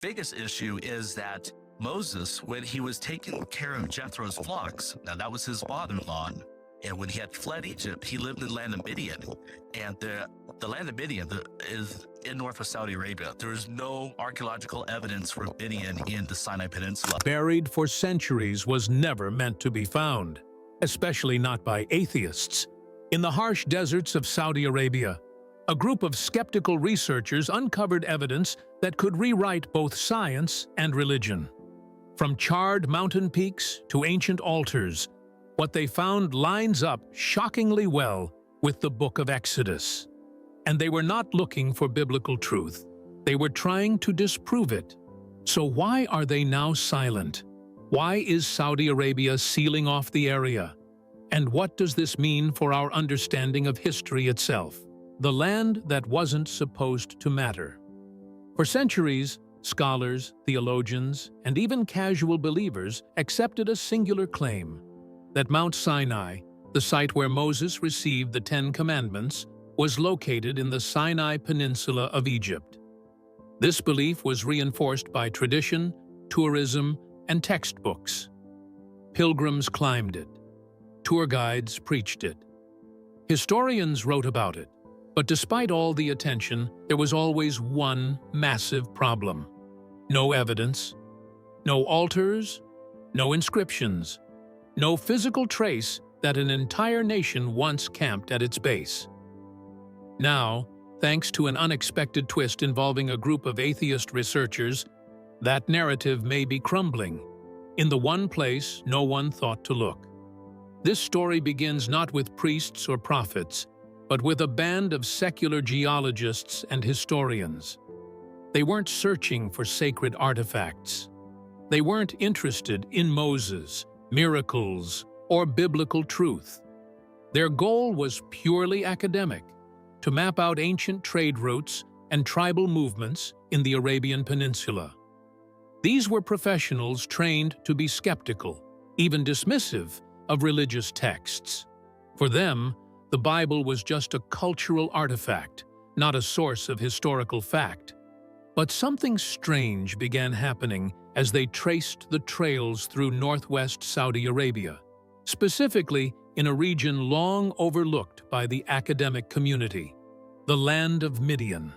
biggest issue is that Moses, when he was taking care of Jethro's flocks, now that was his father-in-law, and when he had fled Egypt, he lived in the land of Midian. And the land of Midian is in northwest Saudi Arabia. There is no archaeological evidence for Midian in the Sinai Peninsula. Buried for centuries was never meant to be found, especially not by atheists. In the harsh deserts of Saudi Arabia, a group of skeptical researchers uncovered evidence that could rewrite both science and religion. From charred mountain peaks to ancient altars, what they found lines up shockingly well with the Book of Exodus. And they were not looking for biblical truth. They were trying to disprove it. So why are they now silent? Why is Saudi Arabia sealing off the area? And what does this mean for our understanding of history itself? The land that wasn't supposed to matter. For centuries, scholars, theologians, and even casual believers accepted a singular claim: that Mount Sinai, the site where Moses received the Ten Commandments, was located in the Sinai Peninsula of Egypt. This belief was reinforced by tradition, tourism, and textbooks. Pilgrims climbed it. Tour guides preached it. Historians wrote about it. But despite all the attention, there was always one massive problem. No evidence, no altars, no inscriptions, no physical trace that an entire nation once camped at its base. Now, thanks to an unexpected twist involving a group of atheist researchers, that narrative may be crumbling, in the one place no one thought to look. This story begins not with priests or prophets, but with a band of secular geologists and historians. They weren't searching for sacred artifacts. They weren't interested in Moses, miracles, or biblical truth. Their goal was purely academic: to map out ancient trade routes and tribal movements in the Arabian Peninsula. These were professionals trained to be skeptical, even dismissive, of religious texts. For them, the Bible was just a cultural artifact, not a source of historical fact. But something strange began happening as they traced the trails through northwest Saudi Arabia, specifically in a region long overlooked by the academic community: the land of Midian.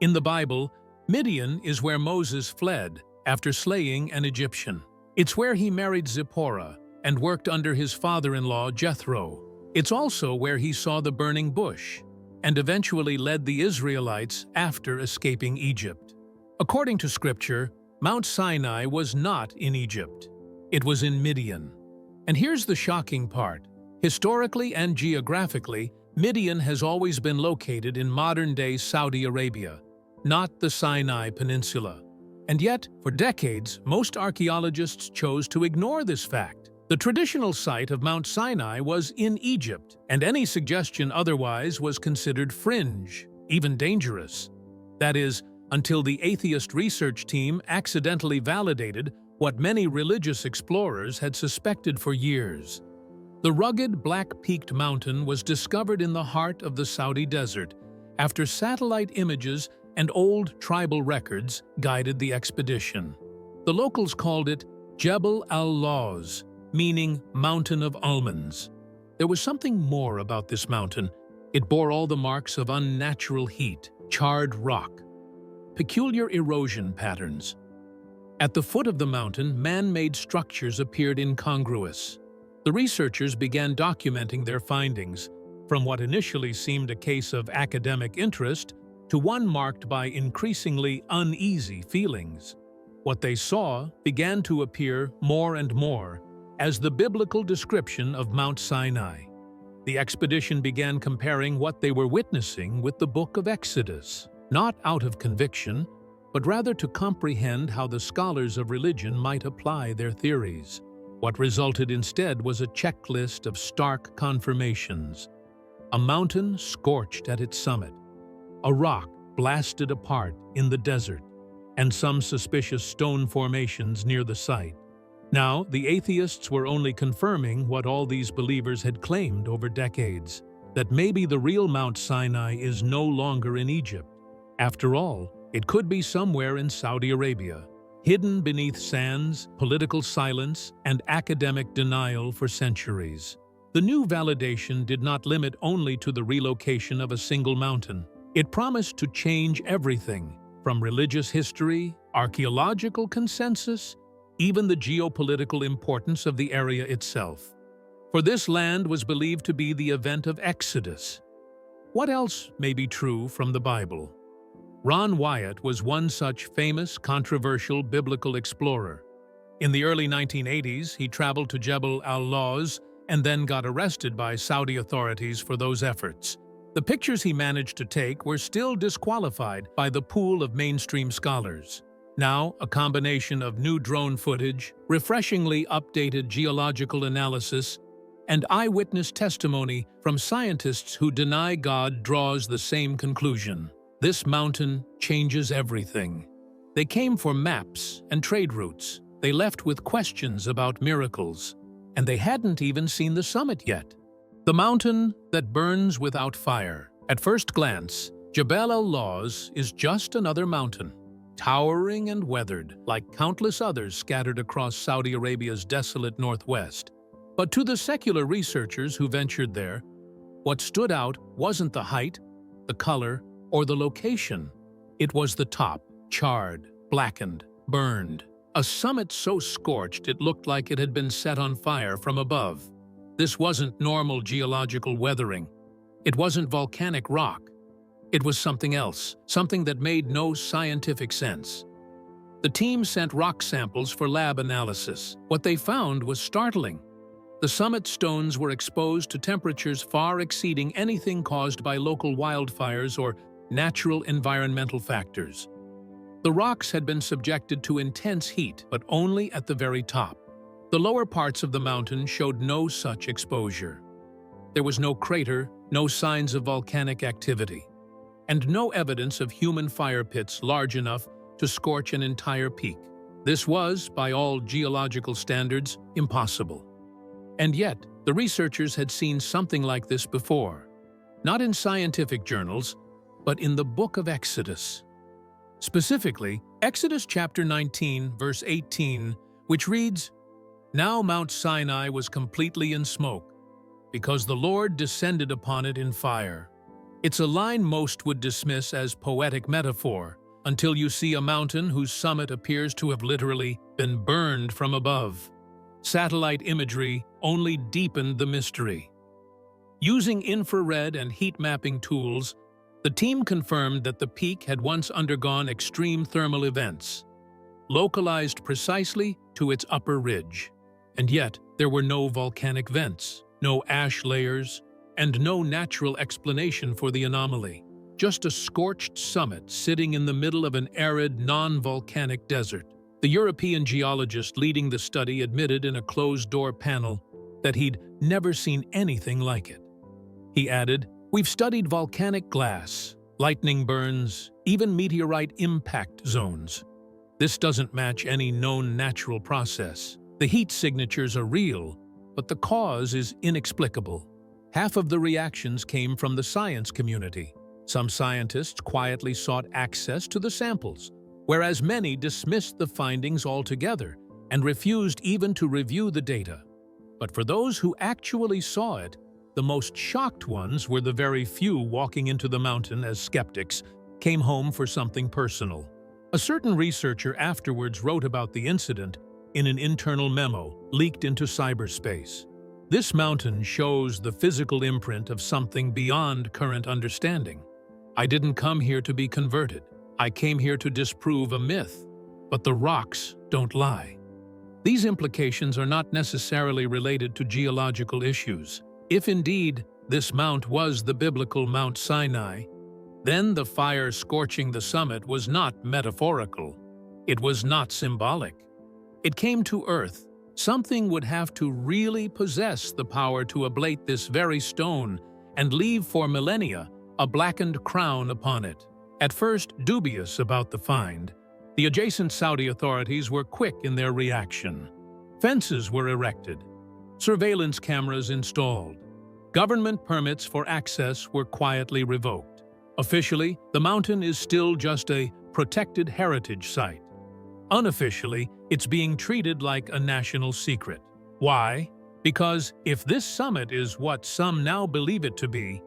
In the Bible, Midian is where Moses fled after slaying an Egyptian. It's where he married Zipporah and worked under his father-in-law Jethro. It's also where he saw the burning bush and eventually led the Israelites after escaping Egypt. According to Scripture, Mount Sinai was not in Egypt. It was in Midian. And here's the shocking part. Historically and geographically, Midian has always been located in modern-day Saudi Arabia, not the Sinai Peninsula. And yet, for decades, most archaeologists chose to ignore this fact. The traditional site of Mount Sinai was in Egypt, and any suggestion otherwise was considered fringe, even dangerous. That is, until the atheist research team accidentally validated what many religious explorers had suspected for years. The rugged, black-peaked mountain was discovered in the heart of the Saudi desert after satellite images and old tribal records guided the expedition. The locals called it Jebel al-Lawz, meaning Mountain of Almonds. There was something more about this mountain. It bore all the marks of unnatural heat, charred rock, peculiar erosion patterns. At the foot of the mountain, man-made structures appeared incongruous. The researchers began documenting their findings, from what initially seemed a case of academic interest to one marked by increasingly uneasy feelings. What they saw began to appear more and more as the biblical description of Mount Sinai. The expedition began comparing what they were witnessing with the Book of Exodus, not out of conviction, but rather to comprehend how the scholars of religion might apply their theories. What resulted instead was a checklist of stark confirmations. A mountain scorched at its summit, a rock blasted apart in the desert, and some suspicious stone formations near the site. Now, the atheists were only confirming what all these believers had claimed over decades, that maybe the real Mount Sinai is no longer in Egypt. After all, It could be somewhere in Saudi Arabia, hidden beneath sands, political silence, and academic denial for centuries. The new validation did not limit only to the relocation of a single mountain. It promised to change everything, from religious history, archaeological consensus, even the geopolitical importance of the area itself. For this land was believed to be the event of Exodus. What else may be true from the Bible? Ron Wyatt was one such famous, controversial biblical explorer. In the early 1980s, he traveled to Jebel al-Lawz and then got arrested by Saudi authorities for those efforts. The pictures he managed to take were still disqualified by the pool of mainstream scholars. Now, a combination of new drone footage, refreshingly updated geological analysis, and eyewitness testimony from scientists who deny God draws the same conclusion. This mountain changes everything. They came for maps and trade routes. They left with questions about miracles. And they hadn't even seen the summit yet. The mountain that burns without fire. At first glance, Jebel al-Lawz is just another mountain, towering and weathered like countless others scattered across Saudi Arabia's desolate northwest. But to the secular researchers who ventured there, what stood out wasn't the height, the color, or the location. It was the top, charred, blackened, burned. A summit so scorched it looked like it had been set on fire from above. This wasn't normal geological weathering. It wasn't volcanic rock. It was something else, something that made no scientific sense. The team sent rock samples for lab analysis. What they found was startling. The summit stones were exposed to temperatures far exceeding anything caused by local wildfires or natural environmental factors. The rocks had been subjected to intense heat, but only at the very top. The lower parts of the mountain showed no such exposure. There was no crater, no signs of volcanic activity, and no evidence of human fire pits large enough to scorch an entire peak. This was, by all geological standards, impossible. And yet, the researchers had seen something like this before, not in scientific journals, but in the Book of Exodus. Specifically, Exodus chapter 19, verse 18, which reads, "Now Mount Sinai was completely in smoke, because the Lord descended upon it in fire." It's a line most would dismiss as poetic metaphor, until you see a mountain whose summit appears to have literally been burned from above. Satellite imagery only deepened the mystery. Using infrared and heat mapping tools, the team confirmed that the peak had once undergone extreme thermal events, localized precisely to its upper ridge. And yet, there were no volcanic vents, no ash layers, and no natural explanation for the anomaly. Just a scorched summit sitting in the middle of an arid, non-volcanic desert. The European geologist leading the study admitted in a closed-door panel that he'd never seen anything like it. He added, "We've studied volcanic glass, lightning burns, even meteorite impact zones. This doesn't match any known natural process. The heat signatures are real, but the cause is inexplicable." Half of the reactions came from the science community. Some scientists quietly sought access to the samples, whereas many dismissed the findings altogether and refused even to review the data. But for those who actually saw it, the most shocked ones were the very few walking into the mountain as skeptics came home for something personal. A certain researcher afterwards wrote about the incident in an internal memo leaked into cyberspace. This mountain shows the physical imprint of something beyond current understanding. I didn't come here to be converted. I came here to disprove a myth, but the rocks don't lie. These implications are not necessarily related to geological issues. If indeed this mount was the biblical Mount Sinai, then the fire scorching the summit was not metaphorical. It was not symbolic. It came to earth. Something would have to really possess the power to ablate this very stone and leave for millennia a blackened crown upon it. At first dubious about the find, the adjacent Saudi authorities were quick in their reaction. Fences were erected, surveillance cameras installed, government permits for access were quietly revoked. Officially, the mountain is still just a protected heritage site. Unofficially, it's being treated like a national secret. Why? Because if this summit is what some now believe it to be,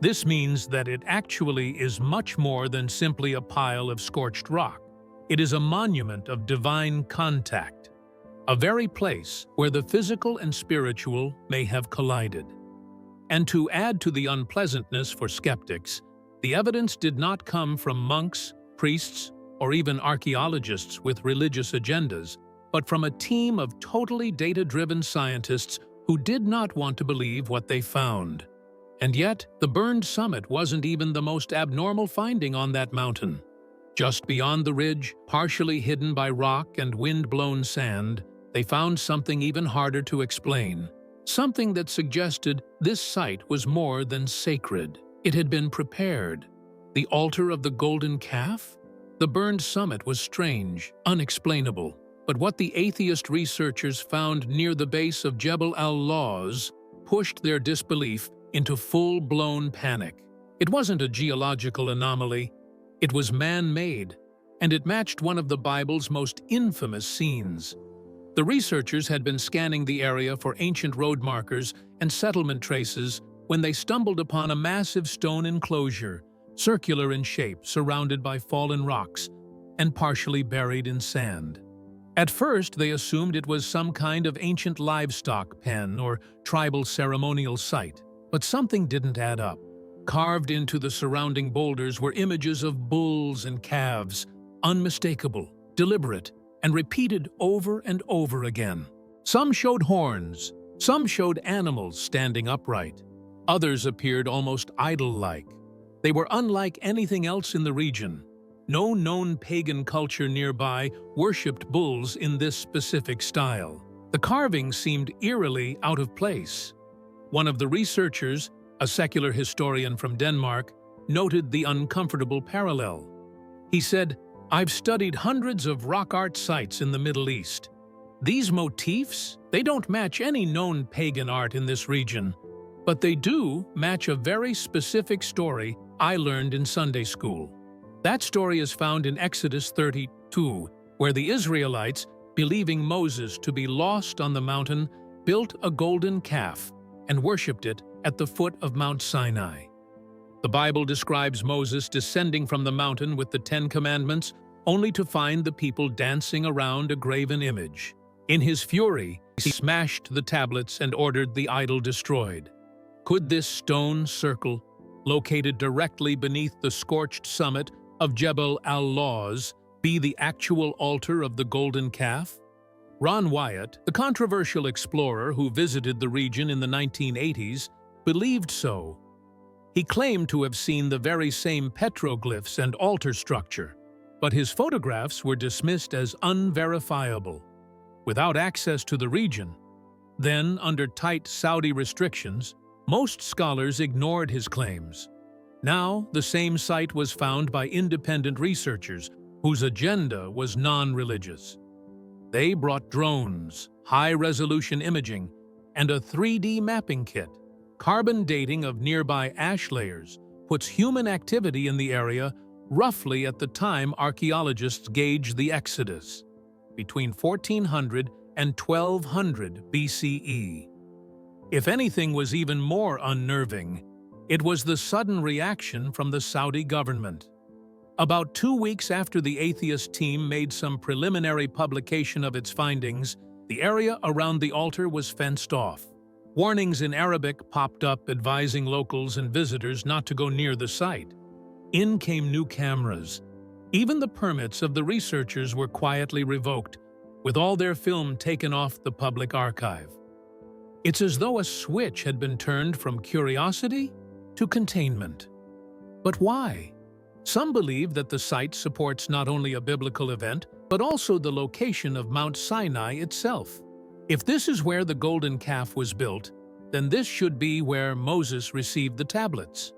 this means that it actually is much more than simply a pile of scorched rock. It is a monument of divine contact, a very place where the physical and spiritual may have collided. And to add to the unpleasantness for skeptics, the evidence did not come from monks, priests, or even archaeologists with religious agendas, but from a team of totally data-driven scientists who did not want to believe what they found. And yet, the burned summit wasn't even the most abnormal finding on that mountain. Just beyond the ridge, partially hidden by rock and wind-blown sand, they found something even harder to explain. Something that suggested this site was more than sacred. It had been prepared. The altar of the golden calf? The burned summit was strange, unexplainable. But what the atheist researchers found near the base of Jebel al-Lawz pushed their disbelief into full-blown panic. It wasn't a geological anomaly. It was man-made, and it matched one of the Bible's most infamous scenes. The researchers had been scanning the area for ancient road markers and settlement traces when they stumbled upon a massive stone enclosure, circular in shape, surrounded by fallen rocks, and partially buried in sand. At first, they assumed it was some kind of ancient livestock pen or tribal ceremonial site, but something didn't add up. Carved into the surrounding boulders were images of bulls and calves, unmistakable, deliberate, and repeated over and over again. Some showed horns, some showed animals standing upright. Others appeared almost idol-like. They were unlike anything else in the region. No known pagan culture nearby worshipped bulls in this specific style. The carvings seemed eerily out of place. One of the researchers, a secular historian from Denmark, noted the uncomfortable parallel. He said, "I've studied hundreds of rock art sites in the Middle East. These motifs, they don't match any known pagan art in this region, but they do match a very specific story I learned in Sunday school." That story is found in Exodus 32, where the Israelites, believing Moses to be lost on the mountain, built a golden calf and worshipped it at the foot of Mount Sinai. The Bible describes Moses descending from the mountain with the 10 Commandments, only to find the people dancing around a graven image. In his fury, he smashed the tablets and ordered the idol destroyed. Could this stone circle, located directly beneath the scorched summit of Jebel al-Lawz, be the actual altar of the golden calf? Ron Wyatt, the controversial explorer who visited the region in the 1980s, believed so. He claimed to have seen the very same petroglyphs and altar structure, but his photographs were dismissed as unverifiable. Without access to the region, then under tight Saudi restrictions, most scholars ignored his claims. Now, the same site was found by independent researchers whose agenda was non-religious. They brought drones, high-resolution imaging, and a 3D mapping kit. Carbon dating of nearby ash layers puts human activity in the area roughly at the time archaeologists gauged the Exodus, between 1400 and 1200 BCE. If anything was even more unnerving, it was the sudden reaction from the Saudi government. About 2 weeks after the atheist team made some preliminary publication of its findings, the area around the altar was fenced off. Warnings in Arabic popped up advising locals and visitors not to go near the site. In came new cameras. Even the permits of the researchers were quietly revoked, with all their film taken off the public archive. It's as though a switch had been turned from curiosity to containment. But why? Some believe that the site supports not only a biblical event, but also the location of Mount Sinai itself. If this is where the golden calf was built, then this should be where Moses received the tablets.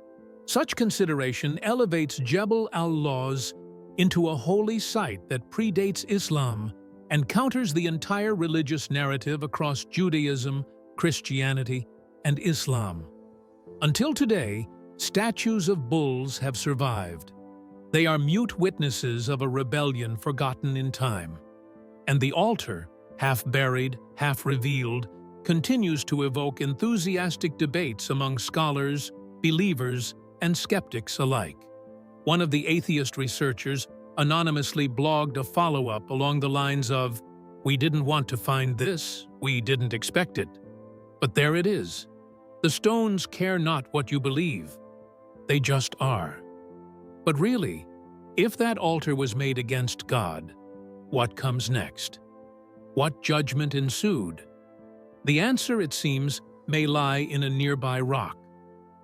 Such consideration elevates Jebel al-Lawz into a holy site that predates Islam and counters the entire religious narrative across Judaism, Christianity, and Islam. Until today, statues of bulls have survived. They are mute witnesses of a rebellion forgotten in time. And the altar, half buried, half revealed, continues to evoke enthusiastic debates among scholars, believers, and skeptics alike. One of the atheist researchers anonymously blogged a follow-up along the lines of, "We didn't want to find this, we didn't expect it. But there it is. The stones care not what you believe. They just are." But really, if that altar was made against God, what comes next? What judgment ensued? The answer, it seems, may lie in a nearby rock.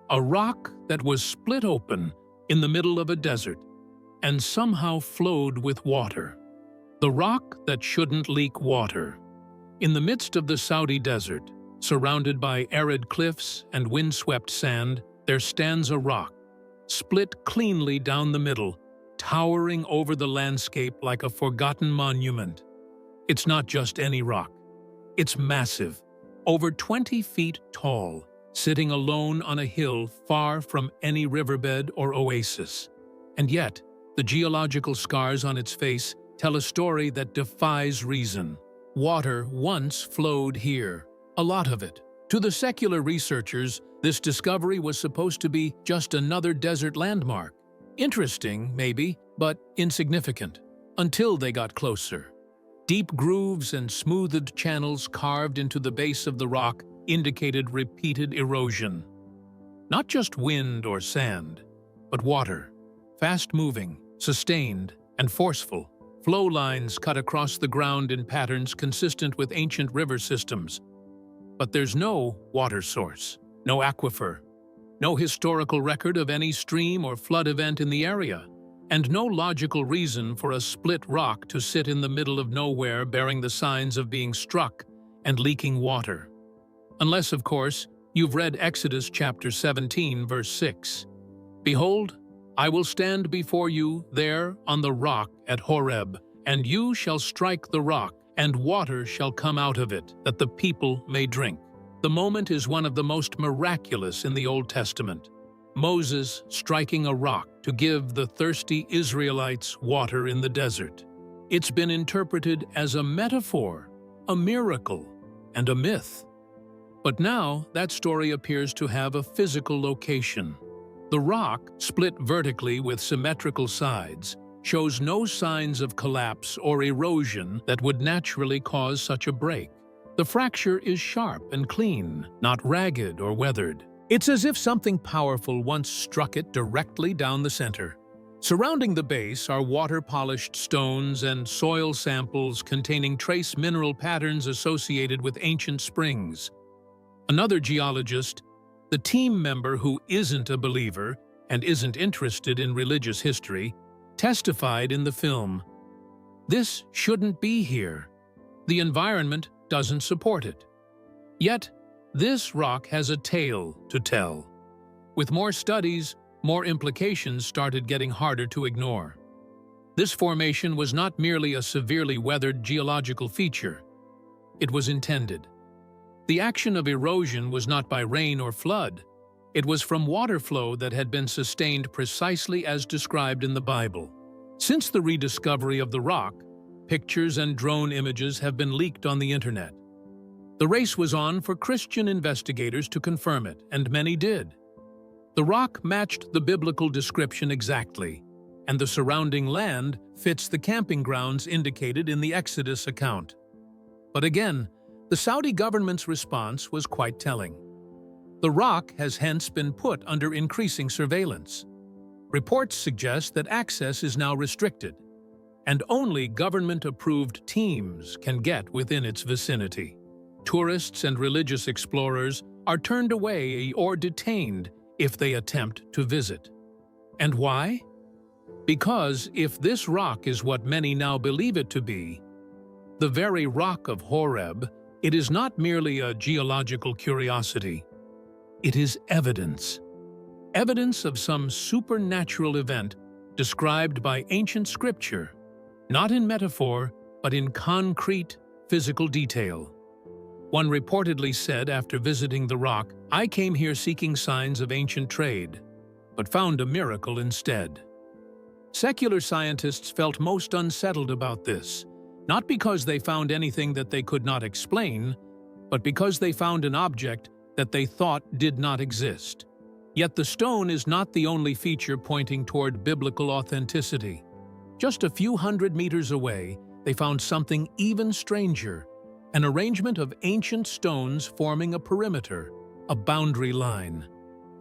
A rock that was split open in the middle of a desert and somehow flowed with water. The rock that shouldn't leak water. In the midst of the Saudi desert, surrounded by arid cliffs and windswept sand, there stands a rock, split cleanly down the middle, towering over the landscape like a forgotten monument. It's not just any rock. It's massive, over 20 feet tall, sitting alone on a hill far from any riverbed or oasis. And yet, the geological scars on its face tell a story that defies reason. Water once flowed here, a lot of it. To the secular researchers, this discovery was supposed to be just another desert landmark. Interesting, maybe, but insignificant, until they got closer. Deep grooves and smoothed channels carved into the base of the rock indicated repeated erosion. Not just wind or sand, but water. Fast-moving, sustained, and forceful. Flow lines cut across the ground in patterns consistent with ancient river systems. But there's no water source, no aquifer, no historical record of any stream or flood event in the area, and no logical reason for a split rock to sit in the middle of nowhere bearing the signs of being struck and leaking water. Unless, of course, you've read Exodus chapter 17, verse 6. "Behold, I will stand before you there on the rock at Horeb, and you shall strike the rock, and water shall come out of it, that the people may drink." The moment is one of the most miraculous in the Old Testament. Moses striking a rock to give the thirsty Israelites water in the desert. It's been interpreted as a metaphor, a miracle, and a myth. But now that story appears to have a physical location. The rock, split vertically with symmetrical sides, shows no signs of collapse or erosion that would naturally cause such a break. The fracture is sharp and clean, not ragged or weathered. It's as if something powerful once struck it directly down the center. Surrounding the base are water-polished stones and soil samples containing trace mineral patterns associated with ancient springs. Another geologist, the team member who isn't a believer and isn't interested in religious history, testified in the film, "This shouldn't be here. The environment doesn't support it." Yet, this rock has a tale to tell. With more studies, more implications started getting harder to ignore. This formation was not merely a severely weathered geological feature. It was intended. The action of erosion was not by rain or flood. It was from water flow that had been sustained precisely as described in the Bible. Since the rediscovery of the rock, pictures and drone images have been leaked on the internet. The race was on for Christian investigators to confirm it, and many did. The rock matched the biblical description exactly, and the surrounding land fits the camping grounds indicated in the Exodus account. But again, the Saudi government's response was quite telling. The rock has hence been put under increasing surveillance. Reports suggest that access is now restricted, and only government-approved teams can get within its vicinity. Tourists and religious explorers are turned away or detained if they attempt to visit. And why? Because if this rock is what many now believe it to be, the very rock of Horeb, it is not merely a geological curiosity. It is evidence. Evidence of some supernatural event described by ancient scripture, not in metaphor, but in concrete, physical detail. One reportedly said after visiting the rock, "I came here seeking signs of ancient trade, but found a miracle instead." Secular scientists felt most unsettled about this, not because they found anything that they could not explain, but because they found an object that they thought did not exist. Yet the stone is not the only feature pointing toward biblical authenticity. Just a few hundred meters away, they found something even stranger, an arrangement of ancient stones forming a perimeter, a boundary line.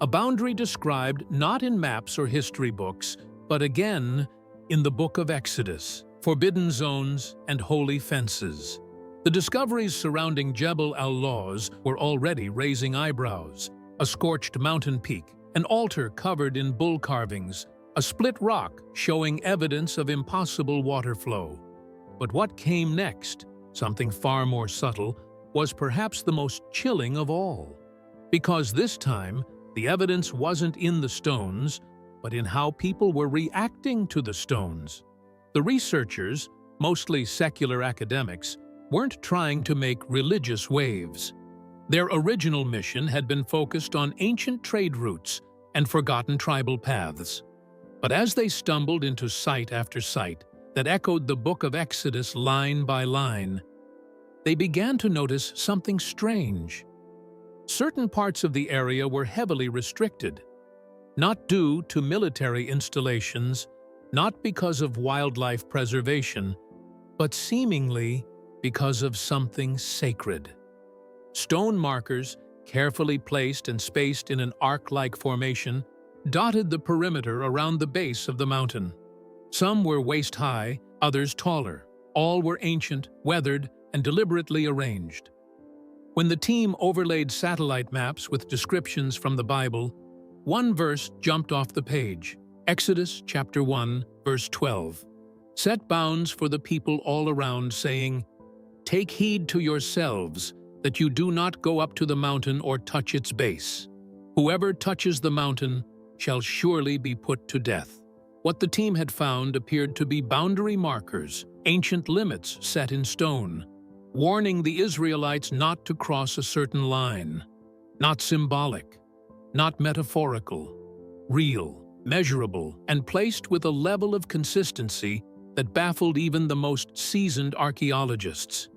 A boundary described not in maps or history books, but again in the book of Exodus, forbidden zones and holy fences. The discoveries surrounding Jebel al-Lawz were already raising eyebrows. A scorched mountain peak, an altar covered in bull carvings, a split rock showing evidence of impossible water flow. But what came next, something far more subtle, was perhaps the most chilling of all. Because this time, the evidence wasn't in the stones, but in how people were reacting to the stones. The researchers, mostly secular academics, weren't trying to make religious waves. Their original mission had been focused on ancient trade routes and forgotten tribal paths. But as they stumbled into site after site that echoed the book of Exodus line by line, they began to notice something strange. Certain parts of the area were heavily restricted, not due to military installations, not because of wildlife preservation, but seemingly because of something sacred. Stone markers, carefully placed and spaced in an arc-like formation, dotted the perimeter around the base of the mountain. Some were waist-high, others taller. All were ancient, weathered, and deliberately arranged. When the team overlaid satellite maps with descriptions from the Bible, one verse jumped off the page. Exodus chapter 1, verse 12. Set bounds for the people all around, saying, "Take heed to yourselves, that you do not go up to the mountain or touch its base. Whoever touches the mountain shall surely be put to death." What the team had found appeared to be boundary markers, ancient limits set in stone, warning the Israelites not to cross a certain line. Not symbolic, not metaphorical, real, measurable, and placed with a level of consistency that baffled even the most seasoned archaeologists.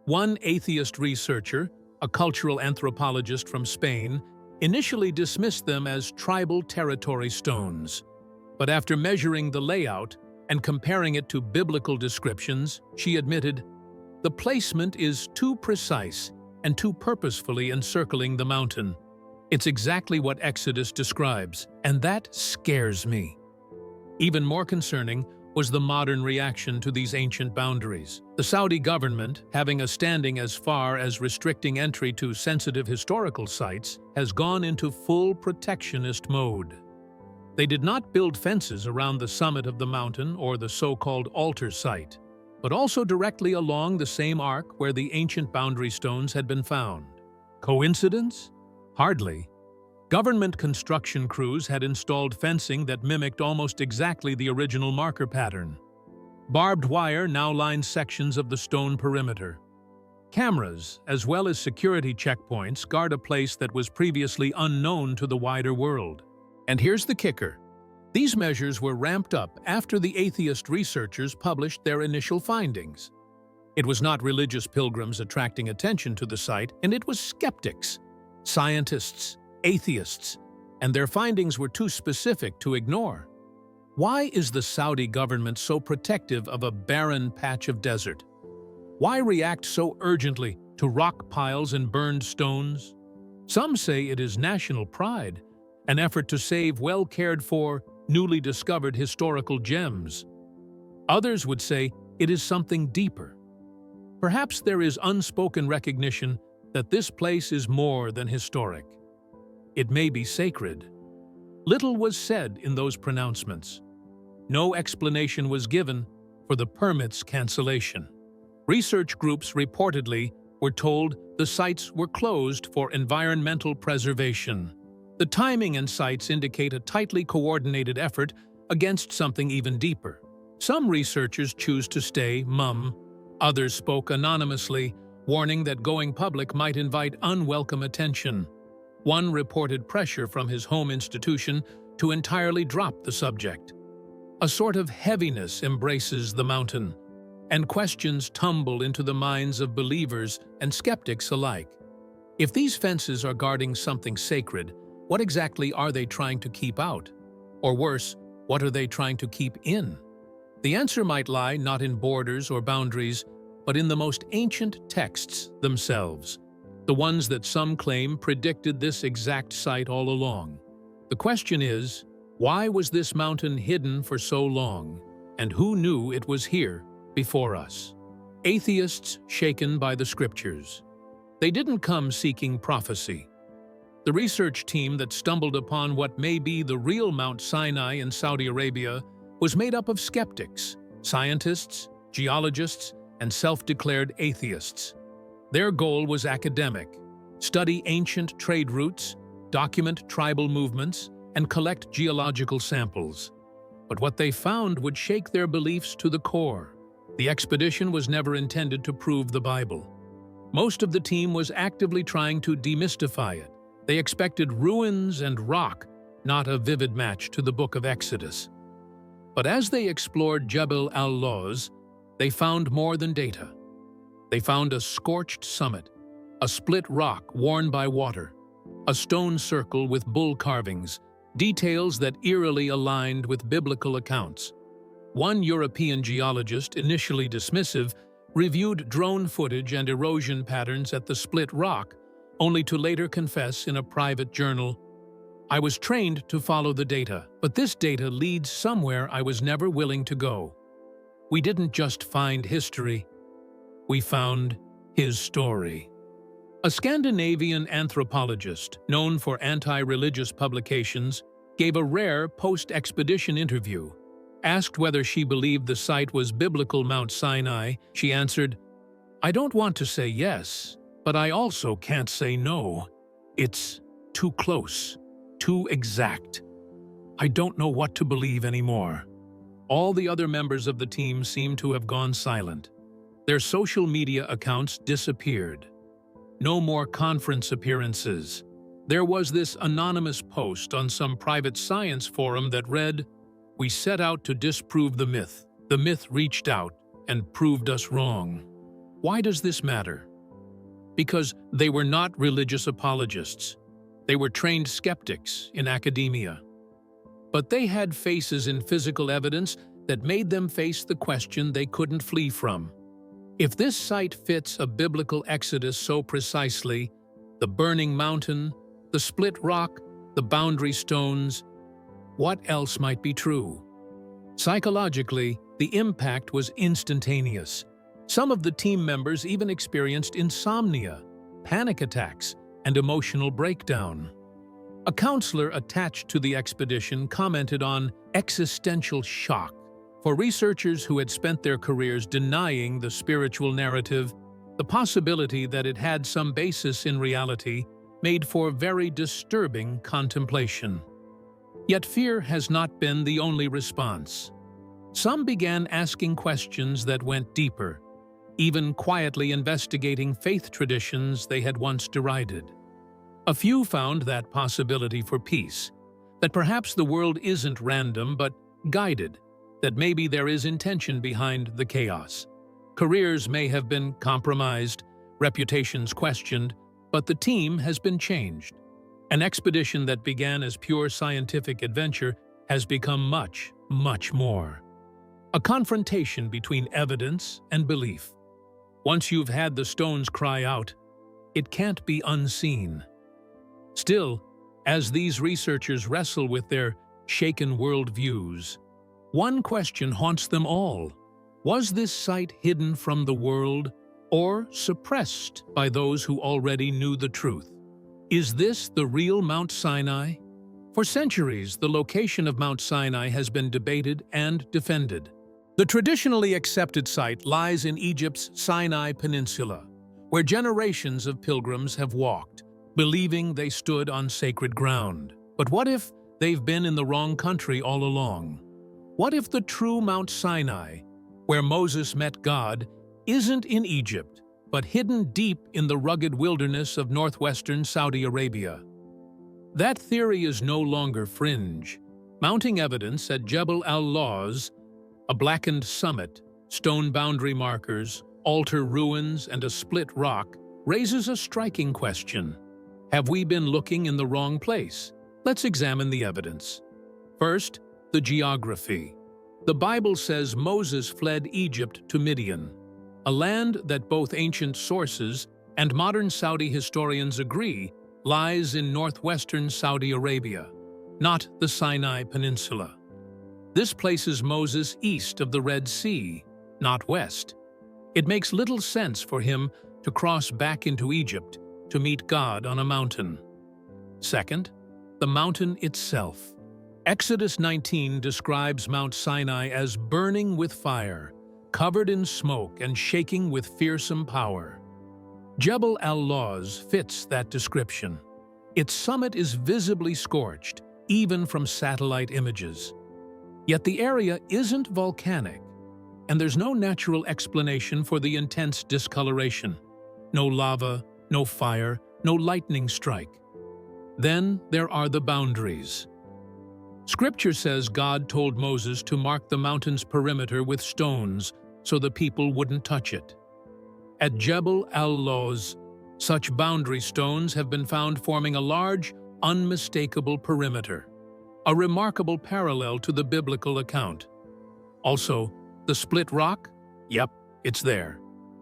One atheist researcher, a cultural anthropologist from Spain, initially dismissed them as tribal territory stones. But after measuring the layout and comparing it to biblical descriptions, she admitted, "The placement is too precise and too purposefully encircling the mountain. It's exactly what Exodus describes, and that scares me." Even more concerning was the modern reaction to these ancient boundaries. The Saudi government, having a standing as far as restricting entry to sensitive historical sites, has gone into full protectionist mode. They did not build fences around the summit of the mountain or the so-called altar site, but also directly along the same arc where the ancient boundary stones had been found. Coincidence? Hardly. Government construction crews had installed fencing that mimicked almost exactly the original marker pattern. Barbed wire now lined sections of the stone perimeter. Cameras, as well as security checkpoints, guard a place that was previously unknown to the wider world. And here's the kicker. These measures were ramped up after the atheist researchers published their initial findings. It was not religious pilgrims attracting attention to the site, and it was skeptics, scientists, atheists, and their findings were too specific to ignore. Why is the Saudi government so protective of a barren patch of desert? Why react so urgently to rock piles and burned stones? Some say it is national pride, an effort to save well-cared-for, newly discovered historical gems. Others would say it is something deeper. Perhaps there is unspoken recognition that this place is more than historic. It may be sacred. Little was said in those pronouncements. No explanation was given for the permit's cancellation. Research groups reportedly were told the sites were closed for environmental preservation. The timing and sites indicate a tightly coordinated effort against something even deeper. Some researchers choose to stay mum. Others spoke anonymously, warning that going public might invite unwelcome attention. One reported pressure from his home institution to entirely drop the subject. A sort of heaviness embraces the mountain, and questions tumble into the minds of believers and skeptics alike. If these fences are guarding something sacred, what exactly are they trying to keep out? Or worse, what are they trying to keep in? The answer might lie not in borders or boundaries, but in the most ancient texts themselves, the ones that some claim predicted this exact site all along. The question is, why was this mountain hidden for so long, and who knew it was here before us? Atheists shaken by the scriptures. They didn't come seeking prophecy. The research team that stumbled upon what may be the real Mount Sinai in Saudi Arabia was made up of skeptics, scientists, geologists, and self-declared atheists. Their goal was academic: study ancient trade routes, document tribal movements, and collect geological samples. But what they found would shake their beliefs to the core. The expedition was never intended to prove the Bible. Most of the team was actively trying to demystify it. They expected ruins and rock, not a vivid match to the Book of Exodus. But as they explored Jebel al-Lawz, they found more than data. They found a scorched summit, a split rock worn by water, a stone circle with bull carvings, details that eerily aligned with biblical accounts. One European geologist, initially dismissive, reviewed drone footage and erosion patterns at the split rock, only to later confess in a private journal, "I was trained to follow the data, but this data leads somewhere I was never willing to go." We didn't just find history, we found his story. A Scandinavian anthropologist, known for anti-religious publications, gave a rare post-expedition interview. Asked whether she believed the site was biblical Mount Sinai, she answered, "I don't want to say yes, but I also can't say no. It's too close, too exact. I don't know what to believe anymore." All the other members of the team seemed to have gone silent. Their social media accounts disappeared. No more conference appearances. There was this anonymous post on some private science forum that read, "We set out to disprove the myth. The myth reached out and proved us wrong." Why does this matter? Because they were not religious apologists. They were trained skeptics in academia. But they had faces in physical evidence that made them face the question they couldn't flee from. If this site fits a biblical exodus so precisely, the burning mountain, the split rock, the boundary stones, what else might be true? Psychologically, the impact was instantaneous. Some of the team members even experienced insomnia, panic attacks, and emotional breakdown. A counselor attached to the expedition commented on existential shock. For researchers who had spent their careers denying the spiritual narrative, the possibility that it had some basis in reality made for very disturbing contemplation. Yet fear has not been the only response. Some began asking questions that went deeper, even quietly investigating faith traditions they had once derided. A few found that possibility for peace, that perhaps the world isn't random but guided, that maybe there is intention behind the chaos. Careers may have been compromised, reputations questioned, but the team has been changed. An expedition that began as pure scientific adventure has become much, much more. A confrontation between evidence and belief. Once you've had the stones cry out, it can't be unseen. Still, as these researchers wrestle with their shaken worldviews, one question haunts them all. Was this site hidden from the world or suppressed by those who already knew the truth? Is this the real Mount Sinai? For centuries, the location of Mount Sinai has been debated and defended. The traditionally accepted site lies in Egypt's Sinai Peninsula, where generations of pilgrims have walked, believing they stood on sacred ground. But what if they've been in the wrong country all along? What if the true Mount Sinai, where Moses met God, isn't in Egypt, but hidden deep in the rugged wilderness of northwestern Saudi Arabia? That theory is no longer fringe. Mounting evidence at Jebel al-Lawz, a blackened summit, stone boundary markers, altar ruins, and a split rock, raises a striking question. Have we been looking in the wrong place? Let's examine the evidence. First, the geography. The Bible says Moses fled Egypt to Midian, a land that both ancient sources and modern Saudi historians agree lies in northwestern Saudi Arabia, not the Sinai Peninsula. This places Moses east of the Red Sea, not west. It makes little sense for him to cross back into Egypt to meet God on a mountain. Second, the mountain itself. Exodus 19 describes Mount Sinai as burning with fire, covered in smoke and shaking with fearsome power. Jebel al-Lawz fits that description. Its summit is visibly scorched, even from satellite images. Yet the area isn't volcanic, and there's no natural explanation for the intense discoloration. No lava, no fire, no lightning strike. Then there are the boundaries. Scripture says God told Moses to mark the mountain's perimeter with stones so the people wouldn't touch it. At Jebel al-Lawz, such boundary stones have been found forming a large, unmistakable perimeter, a remarkable parallel to the biblical account. Also, the split rock? Yep, it's there.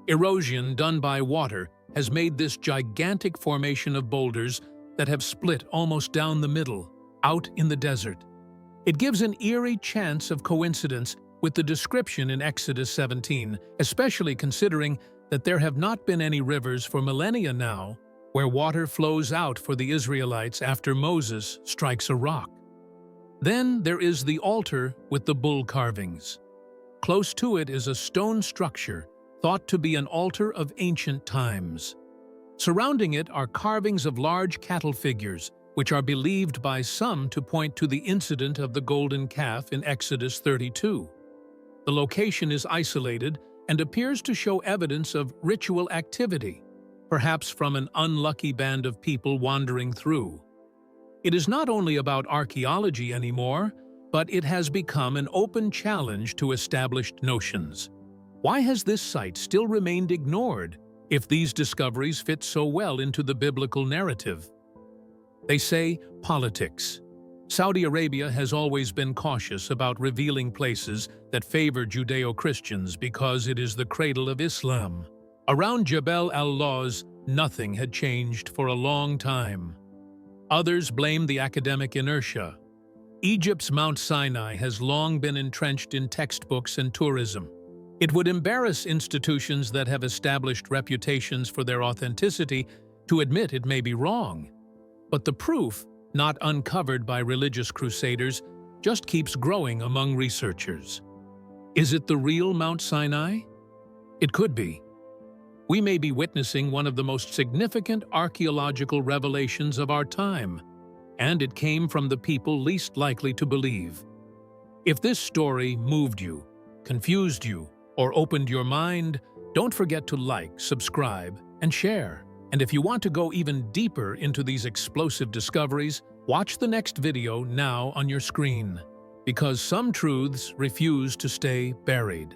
Erosion done by water has made this gigantic formation of boulders that have split almost down the middle, out in the desert. It gives an eerie chance of coincidence with the description in Exodus 17, especially considering that there have not been any rivers for millennia now where water flows out for the Israelites after Moses strikes a rock. Then there is the altar with the bull carvings. Close to it is a stone structure thought to be an altar of ancient times. Surrounding it are carvings of large cattle figures, which are believed by some to point to the incident of the golden calf in Exodus 32. The location is isolated and appears to show evidence of ritual activity, perhaps from an unlucky band of people wandering through. It is not only about archaeology anymore, but it has become an open challenge to established notions. Why has this site still remained ignored if these discoveries fit so well into the biblical narrative? They say politics. Saudi Arabia has always been cautious about revealing places that favor Judeo-Christians because it is the cradle of Islam. Around Jebel al-Lawz, nothing had changed for a long time. Others blame the academic inertia. Egypt's Mount Sinai has long been entrenched in textbooks and tourism. It would embarrass institutions that have established reputations for their authenticity to admit it may be wrong. But the proof, not uncovered by religious crusaders, just keeps growing among researchers. Is it the real Mount Sinai? It could be. We may be witnessing one of the most significant archaeological revelations of our time, and it came from the people least likely to believe. If this story moved you, confused you, or opened your mind, don't forget to like, subscribe, and share. And if you want to go even deeper into these explosive discoveries, watch the next video now on your screen, because some truths refuse to stay buried.